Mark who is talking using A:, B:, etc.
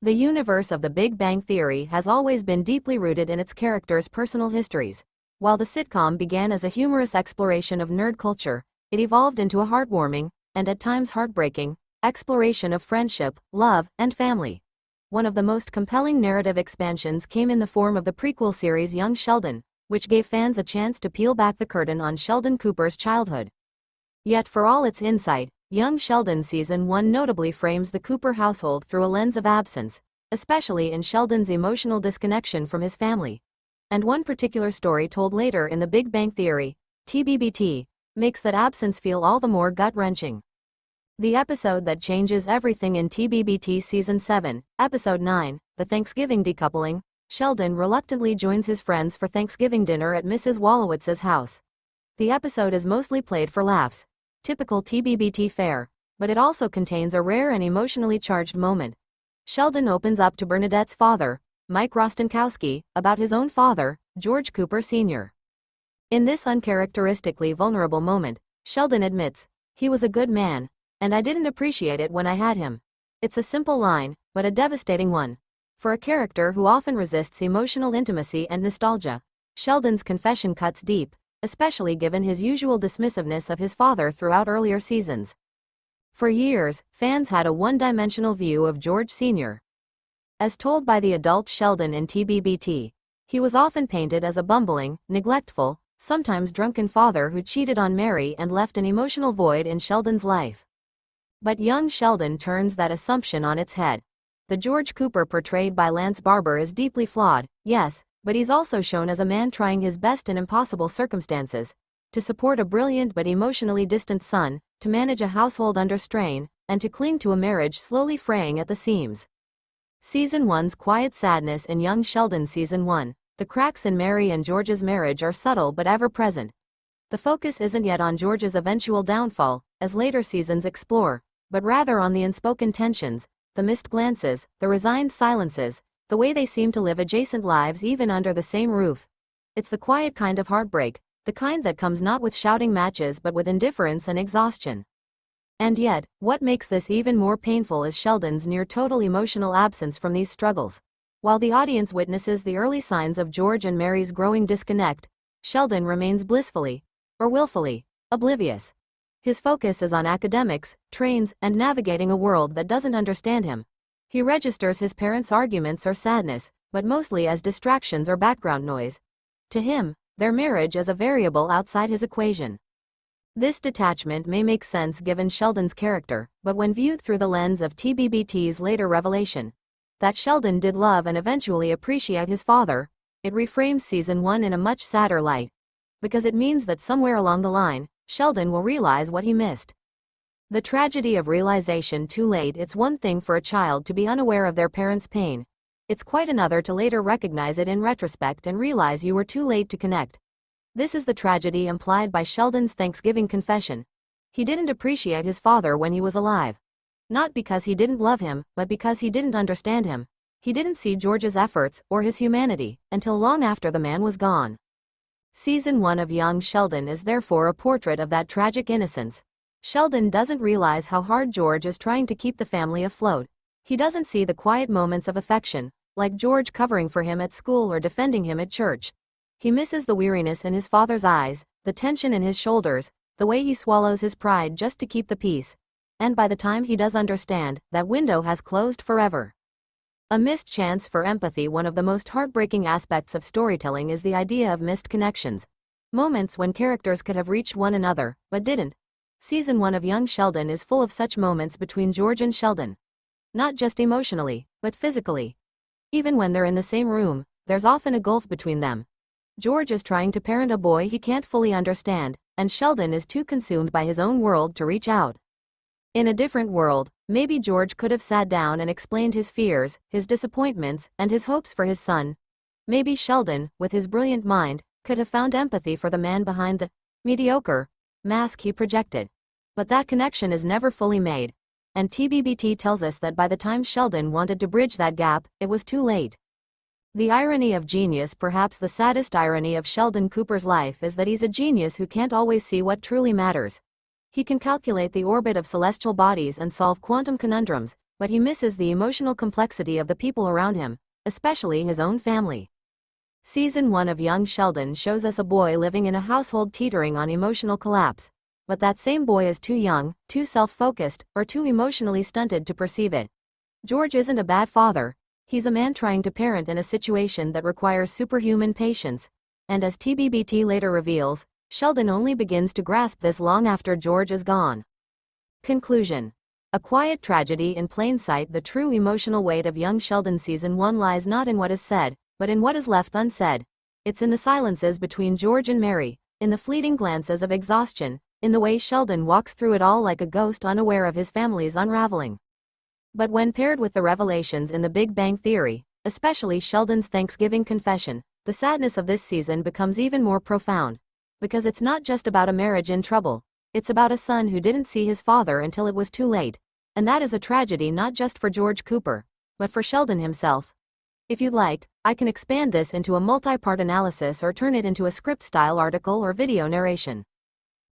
A: The universe of The Big Bang Theory has always been deeply rooted in its characters' personal histories. While the sitcom began as a humorous exploration of nerd culture, it evolved into a heartwarming, and at times heartbreaking, exploration of friendship, love, and family. One of the most compelling narrative expansions came in the form of the prequel series Young Sheldon, which gave fans a chance to peel back the curtain on Sheldon Cooper's childhood. Yet for all its insight, Young Sheldon Season 1 notably frames the Cooper household through a lens of absence, especially in Sheldon's emotional disconnection from his family. And one particular story told later in The Big Bang Theory, TBBT, makes that absence feel all the more gut-wrenching. The episode that changes everything in TBBT Season 7, Episode 9, The Thanksgiving Decoupling, Sheldon reluctantly joins his friends for Thanksgiving dinner at Mrs. Wolowitz's house. The episode is mostly played for laughs, typical TBBT fare, but it also contains a rare and emotionally charged moment. Sheldon opens up to Bernadette's father, Mike Rostenkowski, about his own father, George Cooper Sr. In this uncharacteristically vulnerable moment, Sheldon admits, "He was a good man, and I didn't appreciate it when I had him." It's a simple line, but a devastating one. For a character who often resists emotional intimacy and nostalgia, Sheldon's confession cuts deep, especially given his usual dismissiveness of his father throughout earlier seasons. For years, fans had a one-dimensional view of George Sr. As told by the adult Sheldon in TBBT, he was often painted as a bumbling, neglectful, sometimes drunken father who cheated on Mary and left an emotional void in Sheldon's life. But young Sheldon turns that assumption on its head. The George Cooper portrayed by Lance Barber is deeply flawed, yes, but he's also shown as a man trying his best in impossible circumstances, to support a brilliant but emotionally distant son, to manage a household under strain, and to cling to a marriage slowly fraying at the seams. Season 1's quiet sadness in Young Sheldon Season 1, the cracks in Mary and George's marriage are subtle but ever-present. The focus isn't yet on George's eventual downfall, as later seasons explore, but rather on the unspoken tensions, the missed glances, the resigned silences, the way they seem to live adjacent lives even under the same roof. It's the quiet kind of heartbreak, the kind that comes not with shouting matches but with indifference and exhaustion. And yet, what makes this even more painful is Sheldon's near-total emotional absence from these struggles. While the audience witnesses the early signs of George and Mary's growing disconnect, Sheldon remains blissfully, or willfully, oblivious. His focus is on academics, trains, and navigating a world that doesn't understand him. He registers his parents' arguments or sadness, but mostly as distractions or background noise. To him, their marriage is a variable outside his equation. This detachment may make sense given Sheldon's character, but when viewed through the lens of TBBT's later revelation, that Sheldon did love and eventually appreciate his father, it reframes Season 1 in a much sadder light. Because it means that somewhere along the line, Sheldon will realize what he missed. The tragedy of realization too late. It's one thing for a child to be unaware of their parents' pain. It's quite another to later recognize it in retrospect and realize you were too late to connect. This is the tragedy implied by Sheldon's Thanksgiving confession. He didn't appreciate his father when he was alive. Not because he didn't love him, but because he didn't understand him. He didn't see George's efforts, or his humanity, until long after the man was gone. Season 1 of Young Sheldon is therefore a portrait of that tragic innocence. Sheldon doesn't realize how hard George is trying to keep the family afloat. He doesn't see the quiet moments of affection, like George covering for him at school or defending him at church. He misses the weariness in his father's eyes, the tension in his shoulders, the way he swallows his pride just to keep the peace. And by the time he does understand, that window has closed forever. A missed chance for empathy. One of the most heartbreaking aspects of storytelling is the idea of missed connections. Moments when characters could have reached one another, but didn't. Season 1 of Young Sheldon is full of such moments between George and Sheldon. Not just emotionally, but physically. Even when they're in the same room, there's often a gulf between them. George is trying to parent a boy he can't fully understand, and Sheldon is too consumed by his own world to reach out. In a different world, maybe George could have sat down and explained his fears, his disappointments, and his hopes for his son. Maybe Sheldon, with his brilliant mind, could have found empathy for the man behind the mediocre mask he projected. But that connection is never fully made. And TBBT tells us that by the time Sheldon wanted to bridge that gap, it was too late. The irony of genius. Perhaps the saddest irony of Sheldon Cooper's life is that he's a genius who can't always see what truly matters. He can calculate the orbit of celestial bodies and solve quantum conundrums, but he misses the emotional complexity of the people around him, especially his own family. Season 1 of Young Sheldon shows us a boy living in a household teetering on emotional collapse. But that same boy is too young, too self-focused, or too emotionally stunted to perceive it. George isn't a bad father. He's a man trying to parent in a situation that requires superhuman patience. And as TBBT later reveals, Sheldon only begins to grasp this long after George is gone. Conclusion. A quiet tragedy in plain sight. The true emotional weight of Young Sheldon Season 1 lies not in what is said, but in what is left unsaid. It's in the silences between George and Mary, in the fleeting glances of exhaustion, in the way Sheldon walks through it all like a ghost unaware of his family's unraveling. But when paired with the revelations in The Big Bang Theory, especially Sheldon's Thanksgiving confession, the sadness of this season becomes even more profound. Because it's not just about a marriage in trouble, it's about a son who didn't see his father until it was too late. And that is a tragedy not just for George Cooper, but for Sheldon himself. If you'd like, I can expand this into a multi-part analysis or turn it into a script-style article or video narration.